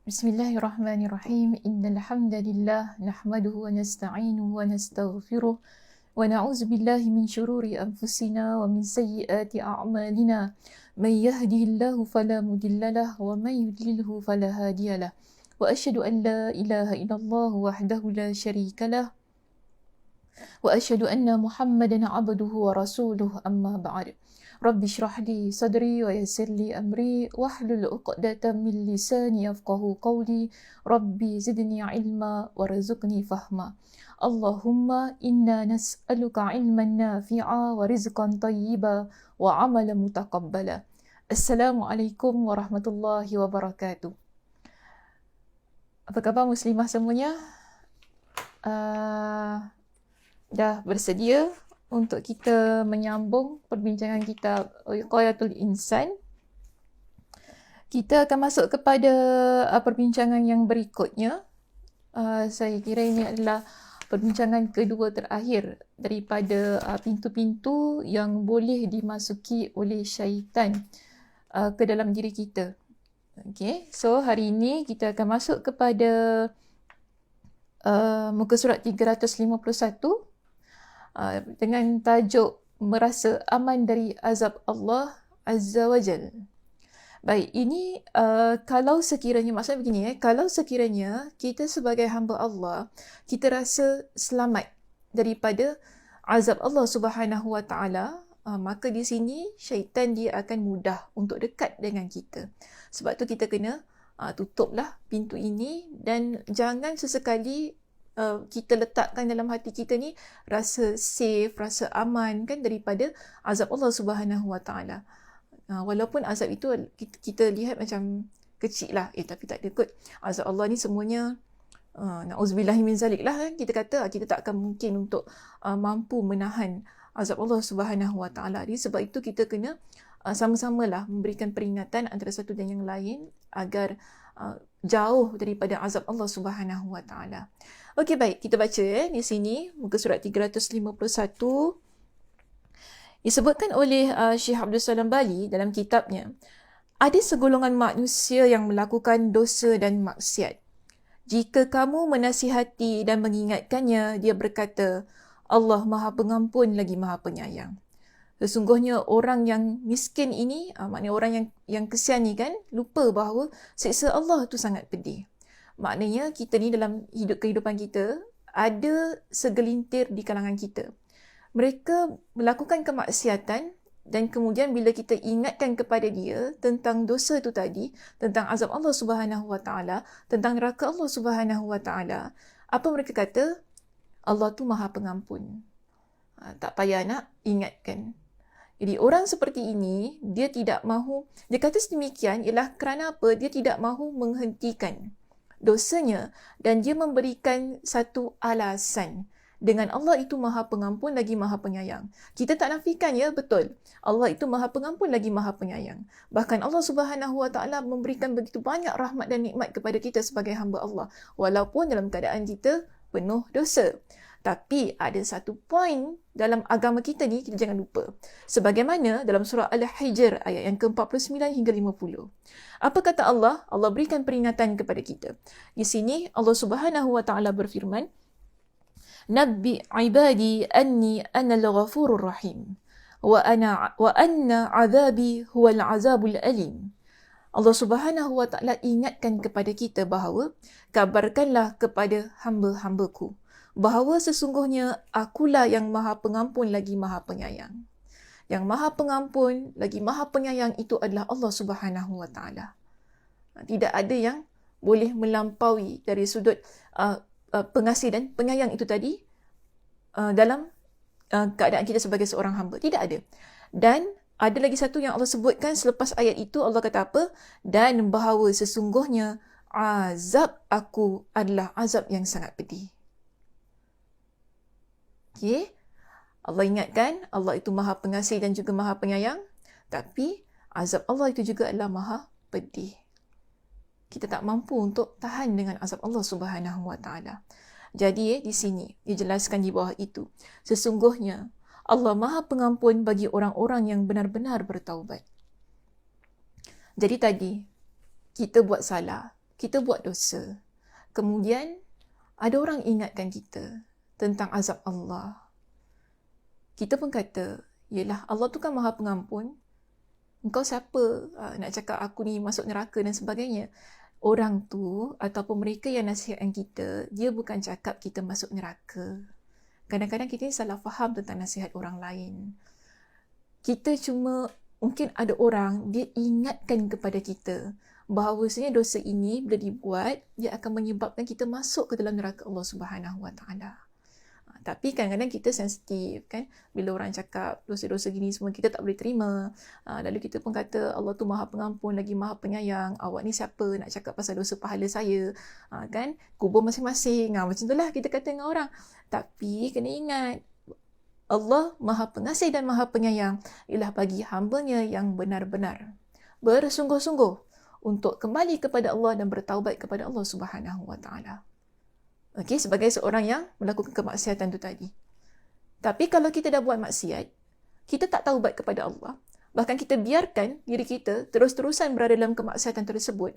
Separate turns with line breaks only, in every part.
Bismillahirrahmanirrahim. Innal hamdalillah nahmaduhu wa nasta'inuhu wa nastaghfiruh wa na'udzu billahi min shururi anfusina wa min sayyiati a'malina. May yahdihillahu fala mudhillalah wa may yudlilhu fala hadiyalah. Wa asyhadu an la ilaha illallah wahdahu la syarikalah wa asyhadu anna Muhammadan 'abduhu wa rasuluhu amma ba'd. Rabbi shrah li sadri wa yassir li amri wahlul 'uqdatam min lisani yafqahu qawli. Rabbi zidni ilma warzuqni fahma. Allahumma inna nas'aluka ilman nafi'a wa rizqan tayyiba wa 'amalan mutaqabbala. Assalamualaikum warahmatullahi wabarakatuh. Apa khabar muslimah semuanya? Dah bersedia untuk kita menyambung perbincangan kita Wiqayatul Insan. Kita akan masuk kepada perbincangan yang berikutnya. Saya kira ini adalah perbincangan kedua terakhir daripada pintu-pintu yang boleh dimasuki oleh syaitan ke dalam diri kita. Okay, so hari ini kita akan masuk kepada muka surat 351 dengan tajuk merasa aman dari azab Allah Azza wa Jal. Baik, ini kalau sekiranya, maksudnya begini kalau sekiranya kita sebagai hamba Allah, kita rasa selamat daripada azab Allah Subhanahu wa Ta'ala, maka di sini syaitan dia akan mudah untuk dekat dengan kita. Sebab tu kita kena tutuplah pintu ini dan jangan sesekali kita letakkan dalam hati kita ni rasa safe, rasa aman kan daripada azab Allah Subhanahu wa Ta'ala. Walaupun azab itu kita lihat macam kecil lah, tapi tak ada kot. Azab Allah ni semuanya na'udzubillahi min zalik lah kan. Kita kata kita tak akan mungkin untuk mampu menahan azab Allah Subhanahu wa Ta'ala. Jadi sebab itu kita kena sama-samalah memberikan peringatan antara satu dan yang lain agar jauh daripada azab Allah Subhanahu wa Ta'ala. Okey, baik, kita baca di sini muka surat 351. Disebutkan oleh Syekh Abdul Salam Bali dalam kitabnya, ada segolongan manusia yang melakukan dosa dan maksiat. Jika kamu menasihati dan mengingatkannya, dia berkata, Allah Maha Pengampun lagi Maha Penyayang. Sesungguhnya orang yang miskin ini, maknanya orang yang kesian ni kan, lupa bahawa siksa Allah tu sangat pedih. Maknanya kita ni dalam kehidupan kita, ada segelintir di kalangan kita. Mereka melakukan kemaksiatan dan kemudian bila kita ingatkan kepada dia tentang dosa tu tadi, tentang azab Allah Subhanahu wa Ta'ala, tentang neraka Allah Subhanahu wa Ta'ala, apa mereka kata? Allah tu Maha Pengampun. Tak payah nak ingatkan. Jadi orang seperti ini, dia tidak mahu, dia kata sedemikian ialah kerana apa? Dia tidak mahu menghentikan dosanya dan dia memberikan satu alasan. Dengan Allah itu Maha Pengampun lagi Maha Penyayang. Kita tak nafikan ya, betul. Allah itu Maha Pengampun lagi Maha Penyayang. Bahkan Allah Subhanahu wa Ta'ala memberikan begitu banyak rahmat dan nikmat kepada kita sebagai hamba Allah. Walaupun dalam keadaan kita penuh dosa. Tapi ada satu poin dalam agama kita ni, kita jangan lupa. Sebagaimana dalam surah Al-Hijr ayat yang ke-49 hingga 50. Apa kata Allah? Allah berikan peringatan kepada kita. Di sini Allah Subhanahu wa Ta'ala berfirman, Nabbi ibadi anni anal ghafurur rahim wa anna azabi huwal azabul alim. Allah Subhanahu wa Ta'ala ingatkan kepada kita bahawa kabarkanlah kepada hamba-hambaku bahawa sesungguhnya akulah yang Maha Pengampun lagi Maha Penyayang. Yang Maha Pengampun lagi Maha Penyayang itu adalah Allah Subhanahu wa Ta'ala. Tidak ada yang boleh melampaui dari sudut pengasih dan penyayang itu tadi dalam keadaan kita sebagai seorang hamba. Tidak ada. Dan ada lagi satu yang Allah sebutkan selepas ayat itu, Allah kata apa? Dan bahawa sesungguhnya azab aku adalah azab yang sangat pedih. Okay. Allah ingatkan, Allah itu Maha Pengasih dan juga Maha Penyayang. Tapi azab Allah itu juga adalah Maha Pedih. Kita tak mampu untuk tahan dengan azab Allah Subhanahu wa Ta'ala. Jadi di sini dijelaskan di bawah itu, sesungguhnya Allah Maha Pengampun bagi orang-orang yang benar-benar bertaubat. Jadi tadi kita buat salah, kita buat dosa. Kemudian ada orang ingatkan kita tentang azab Allah. Kita pun kata, yelah, Allah tu kan Maha Pengampun. Engkau siapa nak cakap aku ni masuk neraka dan sebagainya. Orang tu ataupun mereka yang nasihatkan kita, dia bukan cakap kita masuk neraka. Kadang-kadang kita ni salah faham tentang nasihat orang lain. Kita cuma, mungkin ada orang, dia ingatkan kepada kita bahawasanya dosa ini bila dibuat, dia akan menyebabkan kita masuk ke dalam neraka Allah Subhanahu Wa Taala. Tapi kadang-kadang kita sensitif kan, bila orang cakap dosa-dosa gini semua kita tak boleh terima. Lalu kita pun kata Allah tu Maha Pengampun lagi Maha Penyayang, awak ni siapa nak cakap pasal dosa pahala saya, kan, kubur masing-masing, macam itulah kita kata dengan orang. Tapi kena ingat, Allah Maha Pengasih dan Maha Penyayang ialah bagi hamba-Nya yang benar-benar bersungguh-sungguh untuk kembali kepada Allah dan bertaubat kepada Allah Subhanahu Wa Taala. Okey, sebagai seorang yang melakukan kemaksiatan tu tadi. Tapi kalau kita dah buat maksiat, kita tak taubat kepada Allah, bahkan kita biarkan diri kita terus-terusan berada dalam kemaksiatan tersebut,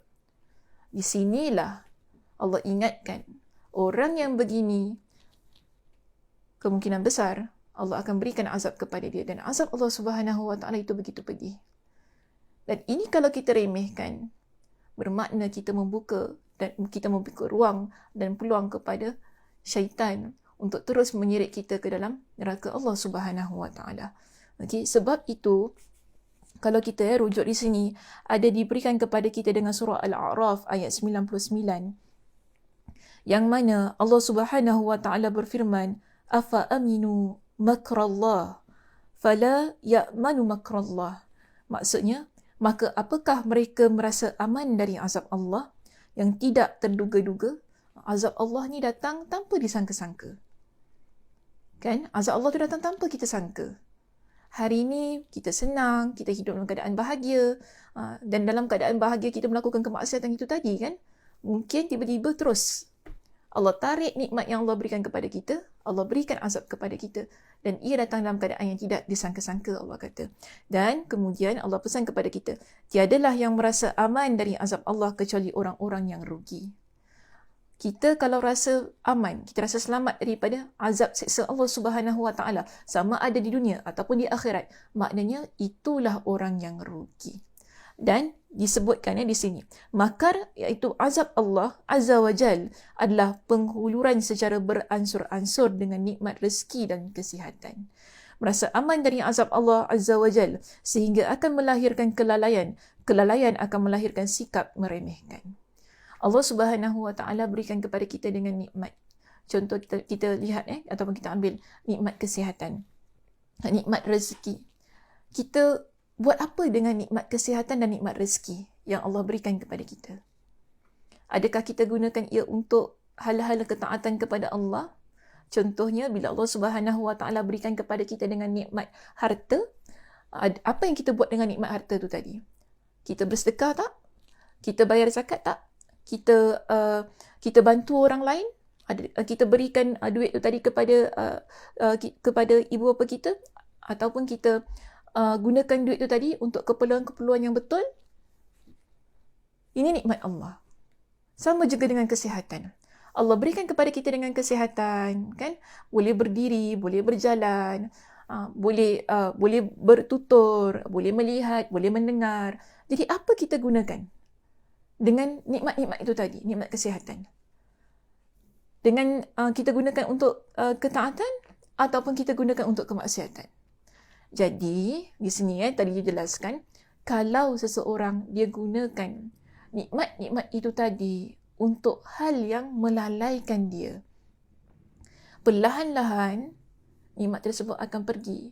di sinilah Allah ingatkan, orang yang begini, kemungkinan besar Allah akan berikan azab kepada dia, dan azab Allah Subhanahu Wa Taala itu begitu pedih. Dan ini kalau kita remehkan, bermakna kita membuka ruang dan peluang kepada syaitan untuk terus menyerit kita ke dalam neraka Allah Subhanahu Wa Taala. Okey, sebab itu kalau kita rujuk di sini, ada diberikan kepada kita dengan surah Al-A'raf ayat 99, yang mana Allah Subhanahu Wa Taala berfirman, afa aminu makrallah fala ya'manu makrallah. Maksudnya, maka apakah mereka merasa aman dari azab Allah yang tidak terduga-duga? Azab Allah ni datang tanpa disangka-sangka. Kan? Azab Allah tu datang tanpa kita sangka. Hari ni kita senang, kita hidup dalam keadaan bahagia, dan dalam keadaan bahagia kita melakukan kemaksiatan itu tadi kan. Mungkin tiba-tiba terus Allah tarik nikmat yang Allah berikan kepada kita, Allah berikan azab kepada kita, dan ia datang dalam keadaan yang tidak disangka-sangka, Allah kata. Dan kemudian Allah pesan kepada kita, tiadalah yang merasa aman dari azab Allah kecuali orang-orang yang rugi. Kita kalau rasa aman, kita rasa selamat daripada azab siksa Allah Subhanahu Wa Taala, sama ada di dunia ataupun di akhirat, maknanya itulah orang yang rugi. Dan disebutkan di sini, makar iaitu azab Allah Azza wa Jal adalah penghuluran secara beransur-ansur dengan nikmat rezeki dan kesihatan. Merasa aman dari azab Allah Azza wa Jal sehingga akan melahirkan kelalaian. Kelalaian akan melahirkan sikap meremehkan. Allah Subhanahu Wa Taala berikan kepada kita dengan nikmat. Contoh kita lihat ataupun kita ambil nikmat kesihatan, nikmat rezeki. Kita buat apa dengan nikmat kesihatan dan nikmat rezeki yang Allah berikan kepada kita? Adakah kita gunakan ia untuk hal-hal ketaatan kepada Allah? Contohnya, bila Allah Subhanahu Wa Taala berikan kepada kita dengan nikmat harta, apa yang kita buat dengan nikmat harta tu tadi? Kita bersedekah tak? Kita bayar zakat tak? Kita bantu orang lain? Kita berikan duit tu tadi kepada ibu bapa kita? Ataupun kita gunakan duit tu tadi untuk keperluan-keperluan yang betul? Ini nikmat Allah. Sama juga dengan kesihatan. Allah berikan kepada kita dengan kesihatan, kan? Boleh berdiri, boleh berjalan, boleh bertutur, boleh melihat, boleh mendengar. Jadi apa kita gunakan dengan nikmat-nikmat itu tadi, nikmat kesihatan? Dengan kita gunakan untuk ketaatan ataupun kita gunakan untuk kemaksiatan? Jadi, di sini tadi dijelaskan, kalau seseorang dia gunakan nikmat-nikmat itu tadi untuk hal yang melalaikan dia, perlahan-lahan nikmat tersebut akan pergi.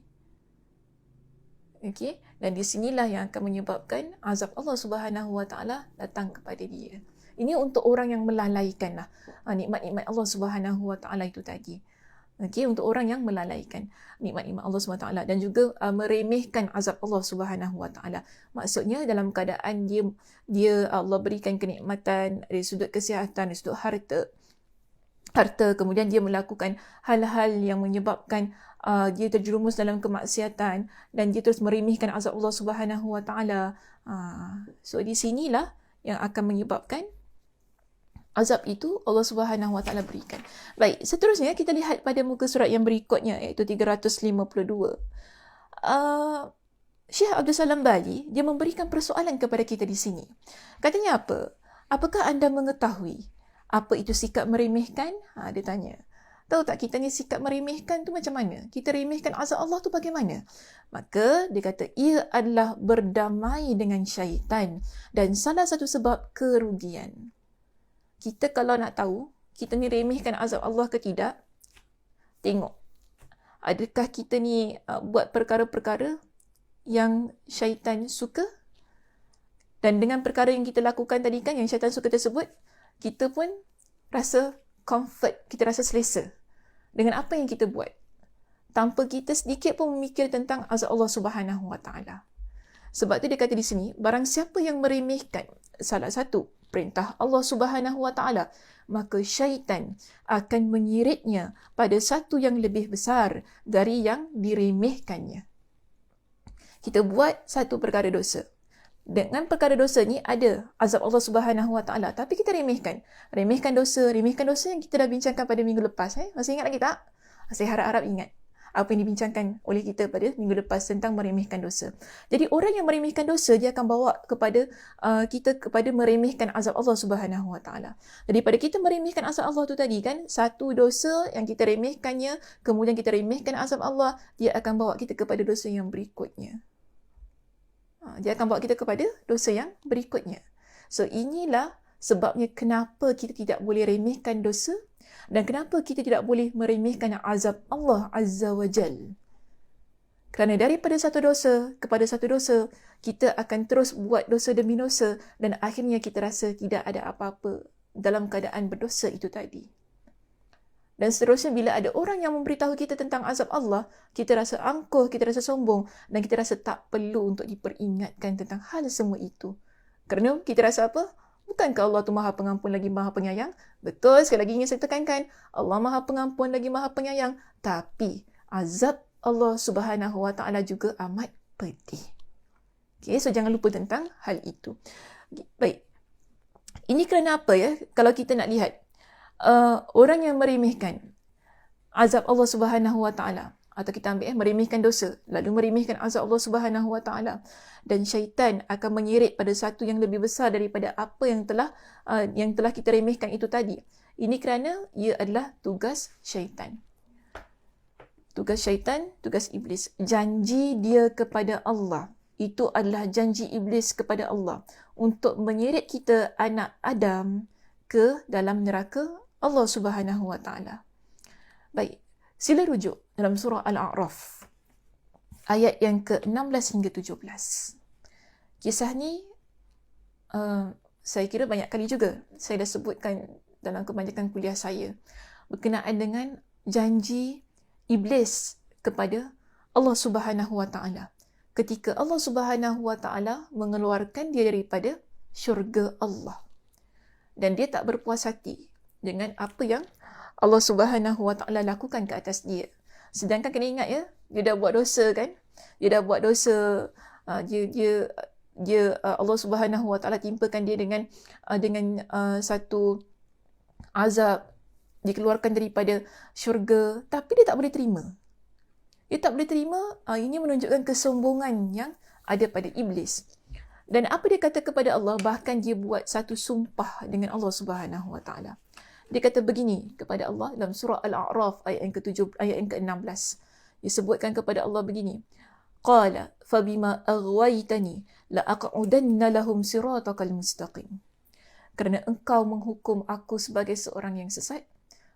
Okey, dan di sinilah yang akan menyebabkan azab Allah Subhanahu Wa Taala datang kepada dia. Ini untuk orang yang melalaikan nikmat-nikmat Allah Subhanahu Wa Taala itu tadi. Okey, untuk orang yang melalaikan nikmat-nikmat Allah Subhanahu Wa Taala dan juga meremehkan azab Allah Subhanahu Wa Taala. Maksudnya dalam keadaan dia Allah berikan kenikmatan dari sudut kesihatan, dari sudut harta, kemudian dia melakukan hal-hal yang menyebabkan dia terjerumus dalam kemaksiatan dan dia terus meremehkan azab Allah Subhanahu Wa Taala. So di sinilah yang akan menyebabkan azab itu Allah Subhanahu Wa Taala berikan. Baik, seterusnya kita lihat pada muka surat yang berikutnya, iaitu 352. Syekh Abdul Salam Bali, dia memberikan persoalan kepada kita di sini. Katanya apa? Apakah anda mengetahui apa itu sikap meremehkan? Dia tanya. Tahu tak kita ni sikap meremehkan tu macam mana? Kita remehkan azab Allah tu bagaimana? Maka dia kata ia adalah berdamai dengan syaitan dan salah satu sebab kerugian. Kita kalau nak tahu kita ni remehkan azab Allah ke tidak, tengok. Adakah kita ni buat perkara-perkara yang syaitan suka? Dan dengan perkara yang kita lakukan tadi kan, yang syaitan suka tersebut, kita pun rasa comfort, kita rasa selesa dengan apa yang kita buat, tanpa kita sedikit pun memikir tentang azab Allah Subhanahu Wa Taala. Sebab tu dia kata di sini, barang siapa yang meremehkan salah satu perintah Allah Subhanahu Wa Taala, maka syaitan akan menyiritnya pada satu yang lebih besar dari yang diremehkannya. Kita buat satu perkara dosa. Dengan perkara dosa ni ada azab Allah Subhanahu Wa Taala, tapi kita remehkan. Remehkan dosa yang kita dah bincangkan pada minggu lepas. Masih ingat lagi tak? Saya harap-harap ingat apa yang dibincangkan oleh kita pada minggu lepas tentang meremehkan dosa. Jadi orang yang meremehkan dosa, dia akan bawa kepada kita kepada meremehkan azab Allah Subhanahu Wa Taala. Jadi pada kita meremehkan azab Allah tu tadi kan, satu dosa yang kita remehkannya, kemudian kita remehkan azab Allah, dia akan bawa kita kepada dosa yang berikutnya. Dia akan bawa kita kepada dosa yang berikutnya. So inilah sebabnya kenapa kita tidak boleh remehkan dosa dan kenapa kita tidak boleh meremehkan azab Allah Azza wa Jal. Kerana daripada satu dosa kepada satu dosa, kita akan terus buat dosa demi dosa dan akhirnya kita rasa tidak ada apa-apa dalam keadaan berdosa itu tadi. Dan seterusnya, bila ada orang yang memberitahu kita tentang azab Allah, kita rasa angkuh, kita rasa sombong dan kita rasa tak perlu untuk diperingatkan tentang hal semua itu. Kerana kita rasa apa? Bukankah Allah tu Maha Pengampun lagi Maha Penyayang? Betul, sekali lagi ingin saya tekankan, Allah Maha Pengampun lagi Maha Penyayang. Tapi azab Allah Subhanahu Wa Taala juga amat pedih. Okay, so jangan lupa tentang hal itu. Baik. Ini kerana apa ya? Kalau kita nak lihat, orang yang meremehkan azab Allah Subhanahu Wa Taala, atau kita ambil meremehkan dosa, lalu meremehkan azab Allah Subhanahu Wa Taala, dan syaitan akan menyirit pada satu yang lebih besar daripada apa yang telah kita remehkan itu tadi. Ini kerana ia adalah tugas syaitan. Tugas syaitan, tugas iblis. Janji dia kepada Allah, itu adalah janji iblis kepada Allah untuk menyirit kita anak Adam ke dalam neraka Allah Subhanahu Wa Taala. Baik, sila rujuk dalam surah Al-A'raf ayat yang ke-16 hingga 17. Kisah ni saya kira banyak kali juga saya dah sebutkan dalam kebanyakan kuliah saya, berkenaan dengan janji iblis kepada Allah Subhanahu Wa Taala ketika Allah Subhanahu Wa Taala mengeluarkan dia daripada syurga Allah, dan dia tak berpuas hati dengan apa yang Allah Subhanahu Wa Taala lakukan ke atas dia. Sedangkan kena ingat ya, dia dah buat dosa kan? Dia dah buat dosa, Allah Subhanahu Wa Taala timpakan dia dengan satu azab, dikeluarkan daripada syurga, tapi dia tak boleh terima. Dia tak boleh terima. Ini menunjukkan kesombongan yang ada pada iblis. Dan apa dia kata kepada Allah? Bahkan dia buat satu sumpah dengan Allah Subhanahu Wa Taala. Dia kata begini kepada Allah dalam surah Al-A'raf ayat yang ke-16. Disebutkan kepada Allah begini. Qala fabima aghwaytani la aq'udanna lahum siratakal mustaqim. Kerana engkau menghukum aku sebagai seorang yang sesat,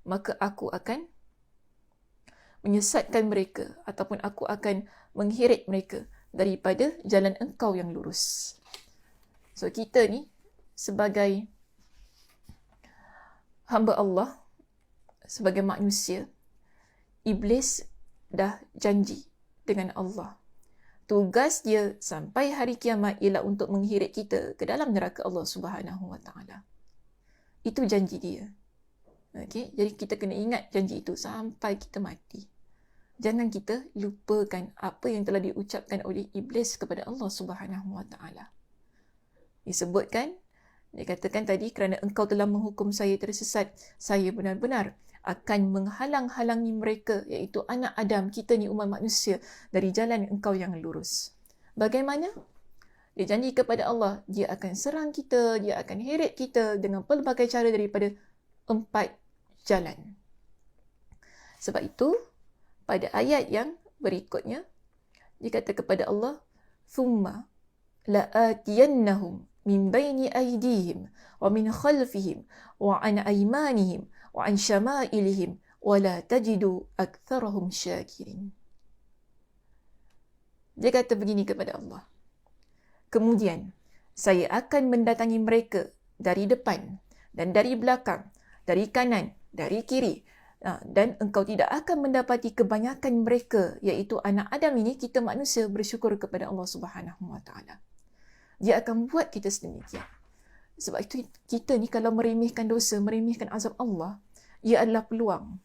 maka aku akan menyesatkan mereka, ataupun aku akan mengheret mereka daripada jalan engkau yang lurus. So kita ni sebagai hamba Allah, sebagai manusia, iblis dah janji dengan Allah. Tugas dia sampai hari kiamat ialah untuk mengheret kita ke dalam neraka Allah Subhanahu Wa Taala. Itu janji dia. Okay? Jadi kita kena ingat janji itu sampai kita mati. Jangan kita lupakan apa yang telah diucapkan oleh iblis kepada Allah Subhanahu Wa Taala. Disebutkan Dia katakan tadi, kerana engkau telah menghukum saya tersesat, saya benar-benar akan menghalang-halangi mereka, iaitu anak Adam, kita ni umat manusia, dari jalan engkau yang lurus. Bagaimana? Dia janji kepada Allah, dia akan serang kita, dia akan heret kita dengan pelbagai cara daripada 4 jalan. Sebab itu, pada ayat yang berikutnya, dia kata kepada Allah, ثُمَّ لَآتِيَنَّهُمْ min baini aydihim wa min khalfihim wa an aymanihim wa an syama'ilihim wa la tajidu aktsarahum syakirin. Dia kata begini kepada Allah. Kemudian, saya akan mendatangi mereka dari depan dan dari belakang, dari kanan, dari kiri. Dan engkau tidak akan mendapati kebanyakan mereka, iaitu anak Adam ini, kita manusia, bersyukur kepada Allah Subhanahu Wa Taala. Dia akan buat kita sedemikian. Sebab itu kita ni kalau meremehkan dosa, meremehkan azab Allah, ia adalah peluang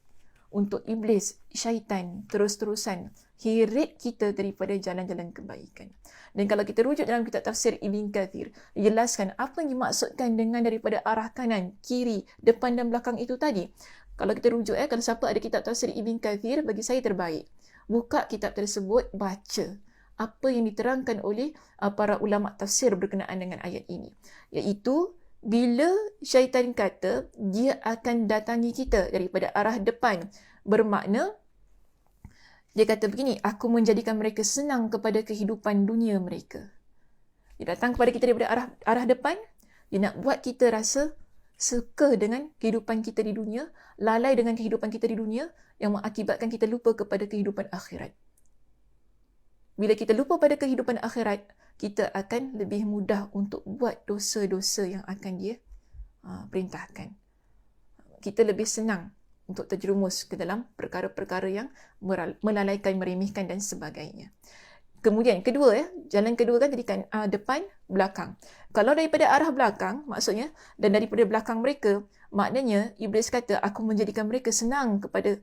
untuk iblis, syaitan terus-terusan heret kita daripada jalan-jalan kebaikan. Dan kalau kita rujuk dalam kitab tafsir Ibn Kathir, dijelaskan apa yang dimaksudkan dengan daripada arah kanan, kiri, depan dan belakang itu tadi. Kalau kita rujuk, kalau siapa ada kitab tafsir Ibn Kathir, bagi saya terbaik. Buka kitab tersebut, baca apa yang diterangkan oleh para ulama tafsir berkenaan dengan ayat ini. Iaitu, bila syaitan kata dia akan datangi kita daripada arah depan, bermakna dia kata begini, aku menjadikan mereka senang kepada kehidupan dunia mereka. Dia datang kepada kita daripada arah depan, dia nak buat kita rasa suka dengan kehidupan kita di dunia, lalai dengan kehidupan kita di dunia, yang mengakibatkan kita lupa kepada kehidupan akhirat. Bila kita lupa pada kehidupan akhirat, kita akan lebih mudah untuk buat dosa-dosa yang akan dia perintahkan. Kita lebih senang untuk terjerumus ke dalam perkara-perkara yang melalaikan, meremehkan dan sebagainya. Kemudian kedua, jalan kedua kan tadi kan depan, belakang. Kalau daripada arah belakang, maksudnya, dan daripada belakang mereka, maknanya iblis kata, aku menjadikan mereka senang kepada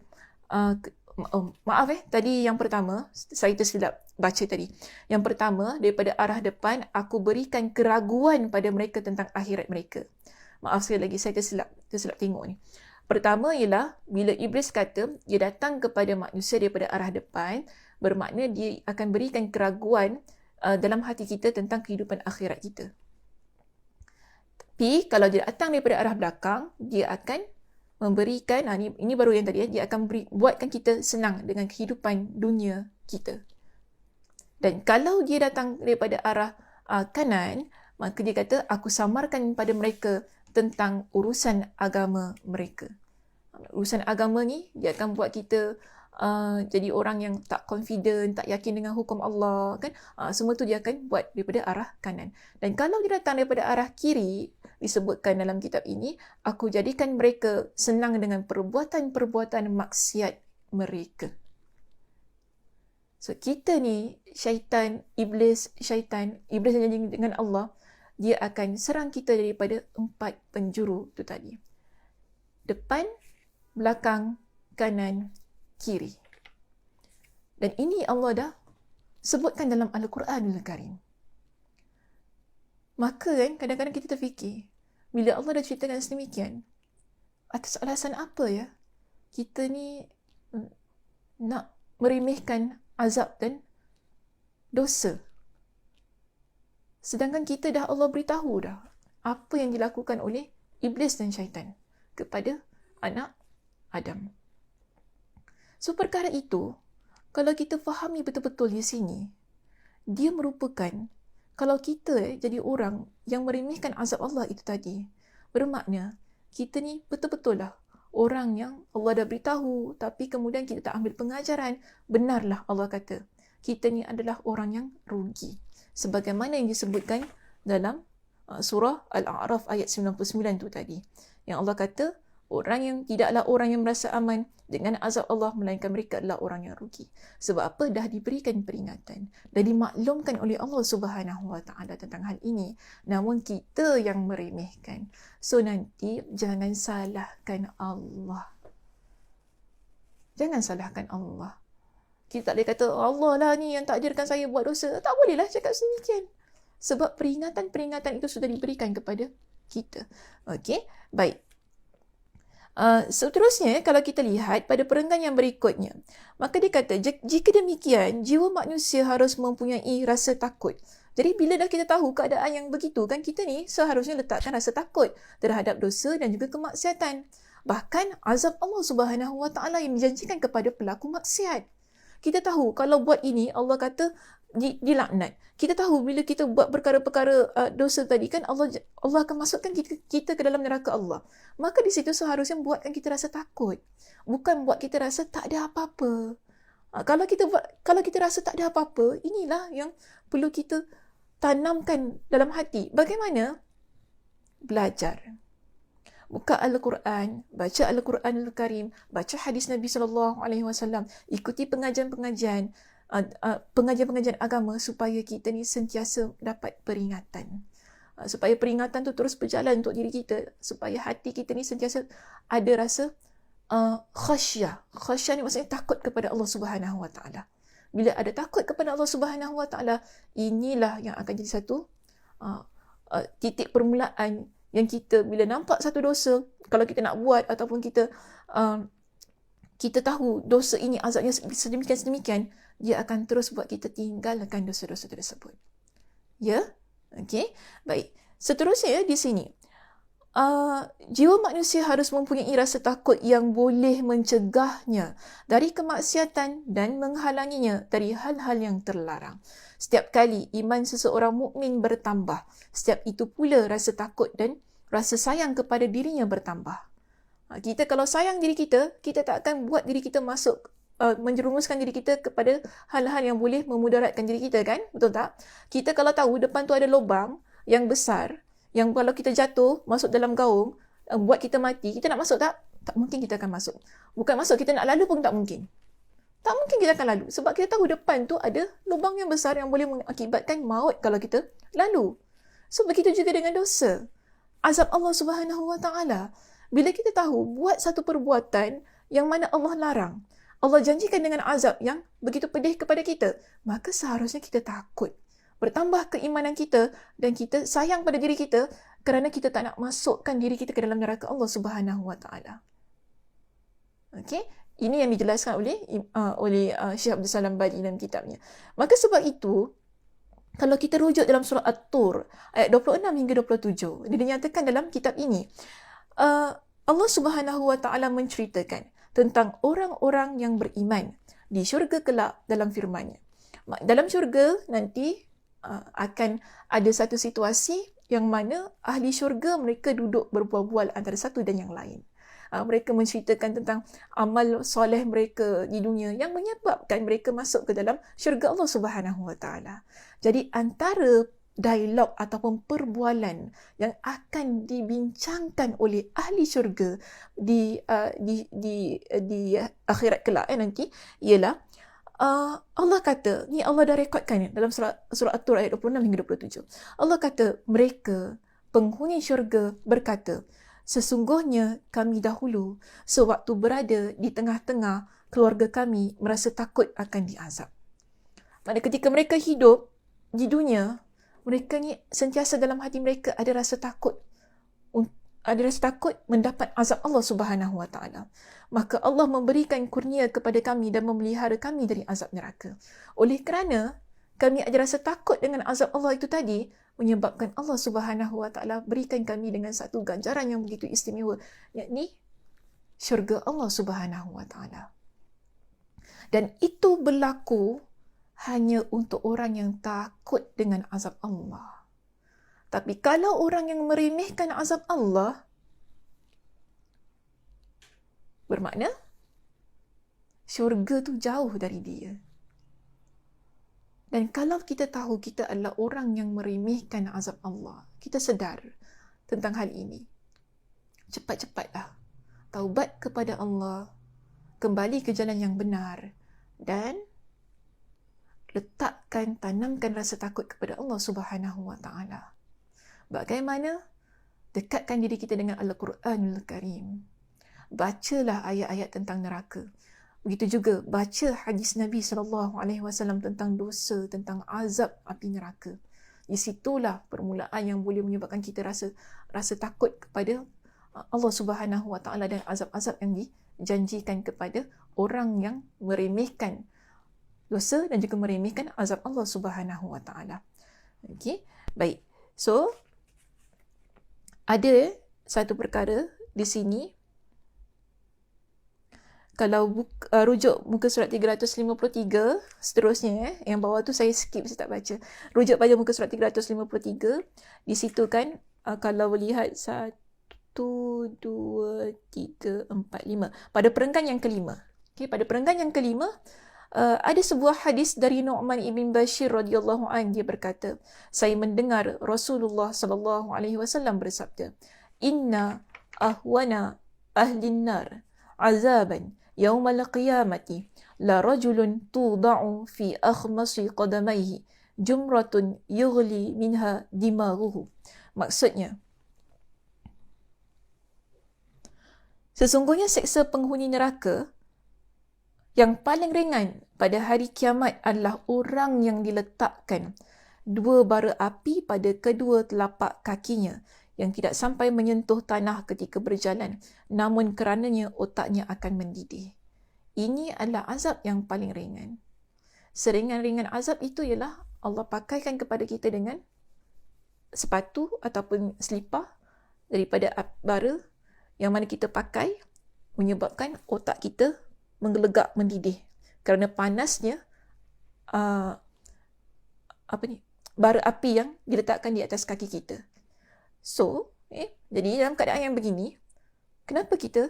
tadi yang pertama, saya tersilap baca tadi. Yang pertama, daripada arah depan, aku berikan keraguan pada mereka tentang akhirat mereka. Maaf sekali lagi, saya tersilap tengok ni. Pertama ialah, bila iblis kata, dia datang kepada manusia daripada arah depan, bermakna dia akan berikan keraguan dalam hati kita tentang kehidupan akhirat kita. Tapi, kalau dia datang daripada arah belakang, dia akan memberikan, ini baru yang tadi, dia akan buatkan kita senang dengan kehidupan dunia kita. Dan kalau dia datang daripada arah kanan, maka dia kata, aku samarkan pada mereka tentang urusan agama mereka. Urusan agama ni, dia akan buat kita jadi orang yang tak confident, tak yakin dengan hukum Allah, kan? Semua tu dia akan buat daripada arah kanan. Dan kalau dia datang daripada arah kiri, disebutkan dalam kitab ini, aku jadikan mereka senang dengan perbuatan-perbuatan maksiat mereka. So, kita ni, iblis yang janji dengan Allah, dia akan serang kita daripada 4 penjuru tu tadi. Depan, belakang, kanan, kiri. Dan ini Allah dah sebutkan dalam Al-Quranul Karim. Maka kan, kadang-kadang kita terfikir, bila Allah dah ceritakan sedemikian, atas alasan apa ya kita ni nak meremehkan azab dan dosa? Sedangkan kita dah Allah beritahu dah apa yang dilakukan oleh iblis dan syaitan kepada anak Adam. So, perkara itu, kalau kita fahami betul-betul di sini, dia merupakan, kalau kita jadi orang yang meremehkan azab Allah itu tadi, bermakna kita ni betul-betul lah orang yang Allah dah beritahu, tapi kemudian kita tak ambil pengajaran. Benarlah Allah kata, kita ni adalah orang yang rugi. Sebagaimana yang disebutkan dalam surah Al-A'raf ayat 99 tu tadi. Yang Allah kata, orang yang tidaklah orang yang merasa aman dengan azab Allah, melainkan mereka adalah orang yang rugi. Sebab apa? Dah diberikan peringatan dan dimaklumkan oleh Allah Subhanahu Wa Taala tentang hal ini. Namun kita yang meremehkan. So nanti jangan salahkan Allah. Jangan salahkan Allah. Kita tak boleh kata, Allah lah ni yang takdirkan saya buat dosa. Tak bolehlah cakap sedemikian. Sebab peringatan-peringatan itu sudah diberikan kepada kita. Okey, baik. Seterusnya, kalau kita lihat pada perenggan yang berikutnya, maka dia kata, jika demikian, jiwa manusia harus mempunyai rasa takut. Jadi, bila dah kita tahu keadaan yang begitu, kan kita ni seharusnya letakkan rasa takut terhadap dosa dan juga kemaksiatan. Bahkan, azab Allah Subhanahu Wa Taala yang dijanjikan kepada pelaku maksiat. Kita tahu, kalau buat ini, Allah kata, dilaknat. Kita tahu bila kita buat perkara-perkara dosa tadi kan Allah akan masukkan kita ke dalam neraka Allah. Maka di situ seharusnya buatkan kita rasa takut. Bukan buat kita rasa tak ada apa-apa. Kalau kita rasa tak ada apa-apa, inilah yang perlu kita tanamkan dalam hati. Bagaimana? Belajar. Buka Al-Quran, baca Al-Quranul Karim, baca hadis Nabi SAW, ikuti pengajian-pengajian agama supaya kita ni sentiasa dapat peringatan. Supaya peringatan tu terus berjalan untuk diri kita, supaya hati kita ni sentiasa ada rasa khasyah. Khasyah ni maksudnya takut kepada Allah Subhanahu Wa Taala. Bila ada takut kepada Allah Subhanahu Wa Taala, inilah yang akan jadi satu titik permulaan yang kita bila nampak satu dosa, kalau kita nak buat ataupun kita tahu dosa ini azabnya sedemikian, dia akan terus buat kita tinggalkan dosa-dosa tersebut. Ya? Okey. Baik. Seterusnya di sini. Jiwa manusia harus mempunyai rasa takut yang boleh mencegahnya dari kemaksiatan dan menghalanginya dari hal-hal yang terlarang. Setiap kali iman seseorang mukmin bertambah, setiap itu pula rasa takut dan rasa sayang kepada dirinya bertambah. Kita kalau sayang diri kita tak akan buat diri kita masuk, menjerumuskan diri kita kepada hal-hal yang boleh memudaratkan diri kita, kan? Betul tak? Kita kalau tahu depan tu ada lubang yang besar, yang kalau kita jatuh, masuk dalam gaung, buat kita mati, kita nak masuk tak? Tak mungkin kita akan masuk. Bukan masuk, kita nak lalu pun tak mungkin. Tak mungkin kita akan lalu. Sebab kita tahu depan tu ada lubang yang besar yang boleh mengakibatkan maut kalau kita lalu. So, begitu juga dengan dosa. Azab Allah Subhanahu Wa Taala. Bila kita tahu buat satu perbuatan yang mana Allah larang, Allah janjikan dengan azab yang begitu pedih kepada kita, maka seharusnya kita takut. Bertambah keimanan kita dan kita sayang pada diri kita kerana kita tak nak masukkan diri kita ke dalam neraka Allah Subhanahu Wa Taala. Okey, ini yang dijelaskan oleh Syekh Abdul Salam Bali dalam kitabnya. Maka sebab itu, kalau kita rujuk dalam surah At-Tur ayat 26 hingga 27, dia dinyatakan dalam kitab ini, Allah Subhanahu Wa Taala menceritakan tentang orang-orang yang beriman di syurga kelak dalam firman-Nya. Dalam syurga nanti akan ada satu situasi yang mana ahli syurga mereka duduk berbual-bual antara satu dan yang lain. Mereka menceritakan tentang amal soleh mereka di dunia yang menyebabkan mereka masuk ke dalam syurga Allah Subhanahu Wa Taala. Jadi antara dialog ataupun perbualan yang akan dibincangkan oleh ahli syurga di akhirat kelak nanti ialah Allah kata, ni Allah dah rekodkan dalam surah At-Tur ayat 26 hingga 27. Allah kata, mereka penghuni syurga berkata, sesungguhnya kami dahulu sewaktu berada di tengah-tengah keluarga kami merasa takut akan diazab. Maksudnya ketika mereka hidup di dunia, mereka ni sentiasa dalam hati mereka ada rasa takut mendapat azab Allah Subhanahu Wa Taala. Maka Allah memberikan kurnia kepada kami dan memelihara kami dari azab neraka. Oleh kerana kami ada rasa takut dengan azab Allah itu tadi, menyebabkan Allah Subhanahu Wa Taala berikan kami dengan satu ganjaran yang begitu istimewa, yakni syurga Allah Subhanahu Wa Taala. Dan itu berlaku hanya untuk orang yang takut dengan azab Allah. Tapi kalau orang yang meremehkan azab Allah, bermakna syurga tu jauh dari dia. Dan kalau kita tahu kita adalah orang yang meremehkan azab Allah, kita sedar tentang hal ini, cepat-cepatlah taubat kepada Allah, kembali ke jalan yang benar dan tanamkan rasa takut kepada Allah Subhanahu Wa Taala. Bagaimana? Dekatkan diri kita dengan Al-Quranul Karim. Bacalah ayat-ayat tentang neraka. Begitu juga baca hadis Nabi SAW tentang dosa, tentang azab api neraka. Di situlah permulaan yang boleh menyebabkan kita rasa takut kepada Allah Subhanahu Wa Taala dan azab-azab yang dijanjikan kepada orang yang meremehkan dosa dan juga meremehkan azab Allah Subhanahu Wa Taala. Okey, baik. So ada satu perkara di sini, kalau rujuk muka surat 353 seterusnya, yang bawah tu saya skip, saya tak baca. Rujuk pada muka surat 353, di situ kan kalau lihat 1, 2, 3, 4, 5. Pada perenggan yang kelima. Okay, pada perenggan yang kelima, ada sebuah hadis dari Nu'man ibn Bashir radhiyallahu anhu. Dia berkata, saya mendengar Rasulullah sallallahu alaihi wasallam bersabda, inna ahwana ahlin nar azaban yaumal qiyamati la rajulun tuda'u fi akhmasi qadamaihi jumratun yughli minha dimaghuhu. Maksudnya, sesungguhnya seksa penghuni neraka yang paling ringan pada hari kiamat adalah orang yang diletakkan 2 bara api pada kedua telapak kakinya yang tidak sampai menyentuh tanah ketika berjalan, namun kerananya otaknya akan mendidih. Ini adalah azab yang paling ringan. Seringan-ringan azab itu ialah Allah pakaikan kepada kita dengan sepatu ataupun selipar daripada bara yang mana kita pakai, menyebabkan otak kita menggelegak, mendidih kerana panasnya bara api yang diletakkan di atas kaki kita. So, jadi dalam keadaan yang begini, kenapa kita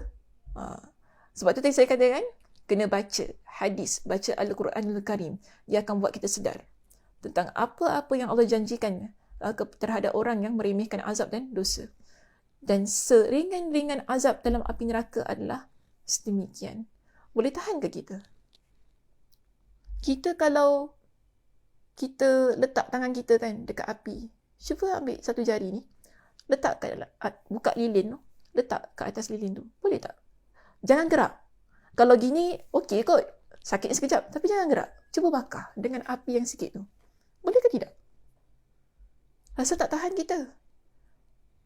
sebab tu tadi saya katakan kena baca hadis, baca Al-Quranul Karim. Dia akan buat kita sedar tentang apa-apa yang Allah janjikan terhadap orang yang meremehkan azab dan dosa. Dan seringan-ringan azab dalam api neraka adalah sedemikian. Boleh tahan ke kita? Kita kalau kita letak tangan kita kan dekat api, cuba ambil satu jari ni, letak kat, buka lilin tu, letak kat atas lilin tu. Boleh tak? Jangan gerak. Kalau gini, okey kot. Sakit sekejap. Tapi jangan gerak. Cuba bakar dengan api yang sikit tu. Boleh ke tidak? Rasa tak tahan kita.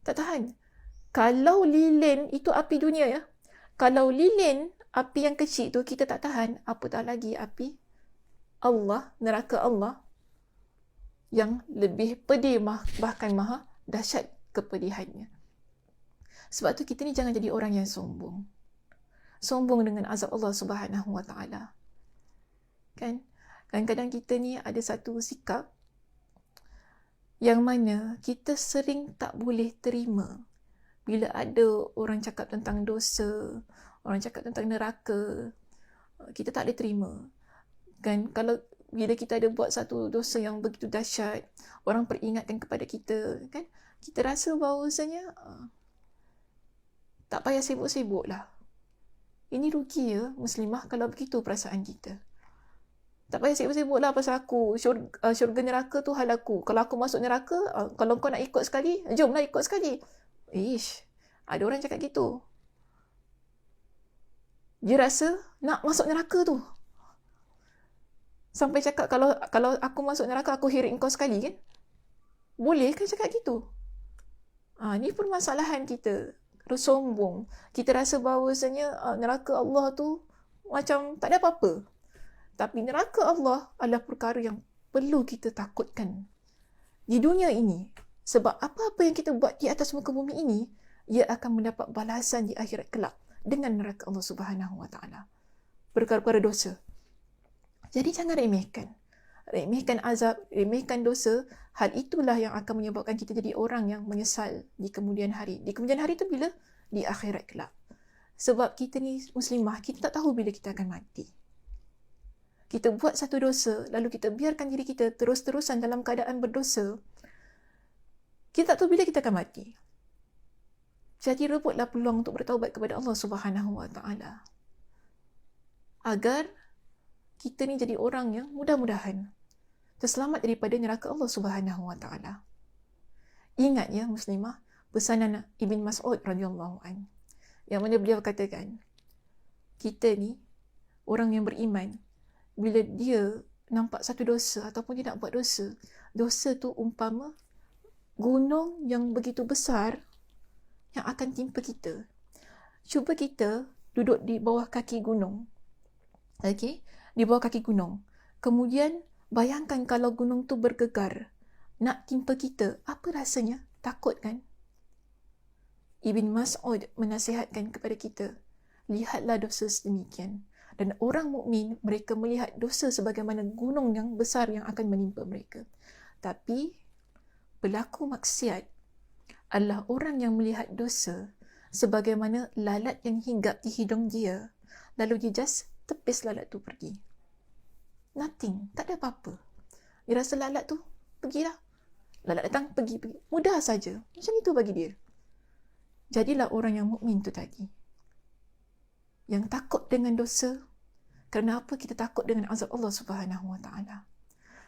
Tak tahan. Kalau lilin itu api dunia ya. Kalau lilin, api yang kecil tu kita tak tahan, apatah lagi api Allah, neraka Allah yang lebih pedih, bahkan maha dahsyat kepedihannya. Sebab tu kita ni jangan jadi orang yang sombong. Sombong dengan azab Allah Subhanahu Wa Taala. Kan? Kadang-kadang kita ni ada satu sikap yang mana kita sering tak boleh terima bila ada orang cakap tentang dosa, orang cakap tentang neraka, kita tak boleh terima. Kan? Kalau bila kita ada buat satu dosa yang begitu dahsyat, orang peringatkan kepada kita, kan? Kita rasa bahawasanya tak payah sibuk-sibuk lah. Ini rugi ya, Muslimah, kalau begitu perasaan kita. Tak payah sibuk-sibuk lah pasal aku. Syurga neraka tu hal aku. Kalau aku masuk neraka, kalau kau nak ikut sekali, jomlah ikut sekali. Ada orang cakap gitu. Dia rasa nak masuk neraka tu. Sampai cakap kalau aku masuk neraka, aku hirik kau sekali kan? Boleh kan cakap gitu? Ni permasalahan kita. Sombong. Kita rasa bahawasanya neraka Allah tu macam tak ada apa-apa. Tapi neraka Allah adalah perkara yang perlu kita takutkan di dunia ini. Sebab apa-apa yang kita buat di atas muka bumi ini, ia akan mendapat balasan di akhirat kelak dengan neraka Allah Subhanahu Wa Taala. Perkara-perkara dosa. Jadi jangan remehkan. Remehkan azab, remehkan dosa. Hal itulah yang akan menyebabkan kita jadi orang yang menyesal di kemudian hari. Di kemudian hari itu bila? Di akhirat kelak. Sebab kita ni Muslimah, kita tak tahu bila kita akan mati. Kita buat satu dosa, lalu kita biarkan diri kita terus-terusan dalam keadaan berdosa. Kita tak tahu bila kita akan mati. Jadi rebutlah peluang untuk bertaubat kepada Allah Subhanahu Wa Taala. Agar kita ni jadi orang yang mudah-mudahan terselamat daripada neraka Allah Subhanahu Wa Taala. Ingat ya Muslimah, pesanan Ibn Mas'ud radhiyallahu anhu, yang mana beliau katakan, kita ni orang yang beriman, bila dia nampak satu dosa ataupun dia nak buat dosa, dosa tu umpama gunung yang begitu besar yang akan timpa kita. Cuba kita duduk di bawah kaki gunung. Okey, di bawah kaki gunung. Kemudian bayangkan kalau gunung tu bergegar nak timpa kita, apa rasanya? Takut kan? Ibn Mas'ud menasihatkan kepada kita, lihatlah dosa sedemikian. Dan orang mukmin, mereka melihat dosa sebagaimana gunung yang besar yang akan menimpa mereka. Tapi pelaku maksiat adalah orang yang melihat dosa sebagaimana lalat yang hinggap di hidung dia, lalu dia just tepis lalat tu pergi. Nothing, tak ada apa-apa. Dia rasa lalat tu, pergilah. Lalat datang, pergi. Mudah saja. Macam itu bagi dia. Jadilah orang yang mukmin tu tadi, yang takut dengan dosa. Kerana apa? Kita takut dengan azab Allah Subhanahu Wa Taala.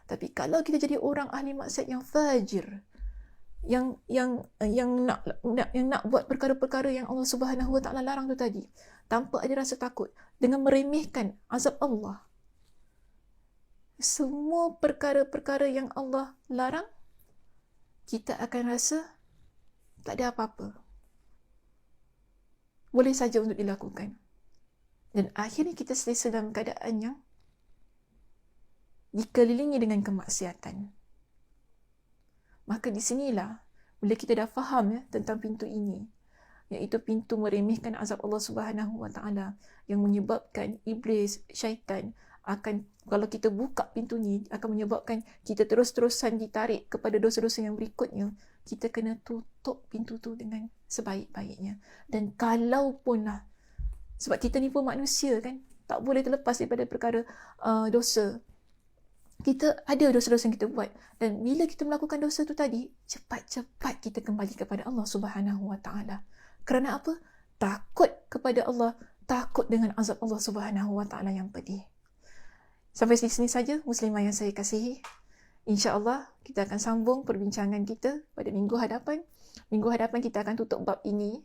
Tapi kalau kita jadi orang ahli maksiat yang fajir, yang nak buat perkara-perkara yang Allah Subhanahu Wa Taala larang tu tadi, tanpa ada rasa takut, dengan meremehkan azab Allah, semua perkara-perkara yang Allah larang, kita akan rasa tak ada apa-apa, boleh saja untuk dilakukan. Dan akhirnya kita selesa dalam keadaan yang dikelilingi dengan kemaksiatan. Maka di sinilah bila kita dah faham tentang pintu ini, iaitu pintu meremehkan azab Allah Subhanahu Wa Taala, yang menyebabkan iblis, syaitan akan, kalau kita buka pintu ni, akan menyebabkan kita terus-terusan ditarik kepada dosa-dosa yang berikutnya. Kita kena tutup pintu tu dengan sebaik-baiknya. Dan kalaupun lah, sebab kita ni pun manusia kan, tak boleh terlepas daripada perkara dosa. Kita ada dosa-dosa yang kita buat, dan bila kita melakukan dosa tu tadi, cepat-cepat kita kembali kepada Allah Subhanahu Wa Taala. Kerana apa? Takut kepada Allah, takut dengan azab Allah Subhanahu Wa Taala yang pedih. Sampai di sini saja muslimah yang saya kasihi. InsyaAllah kita akan sambung perbincangan kita pada minggu hadapan. Minggu hadapan kita akan tutup bab ini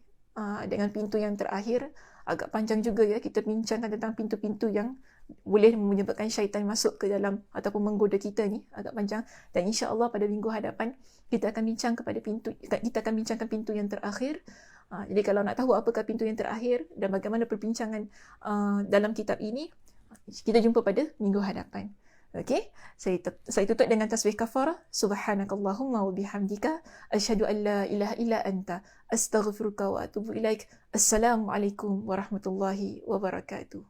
dengan pintu yang terakhir. Agak panjang juga ya, kita bincangkan tentang pintu-pintu yang boleh menyebabkan syaitan masuk ke dalam ataupun menggoda kita ni, agak panjang. Dan insya-Allah pada minggu hadapan kita akan bincangkan pintu yang terakhir. Jadi kalau nak tahu apakah pintu yang terakhir dan bagaimana perbincangan dalam kitab ini, kita jumpa pada minggu hadapan. Okey, saya tutup dengan tasbih kafarah. Subhanakallahumma wa bihamdika asyhadu an la ilaha illa anta astaghfiruka wa atubu ilaik. Assalamualaikum warahmatullahi wabarakatuh.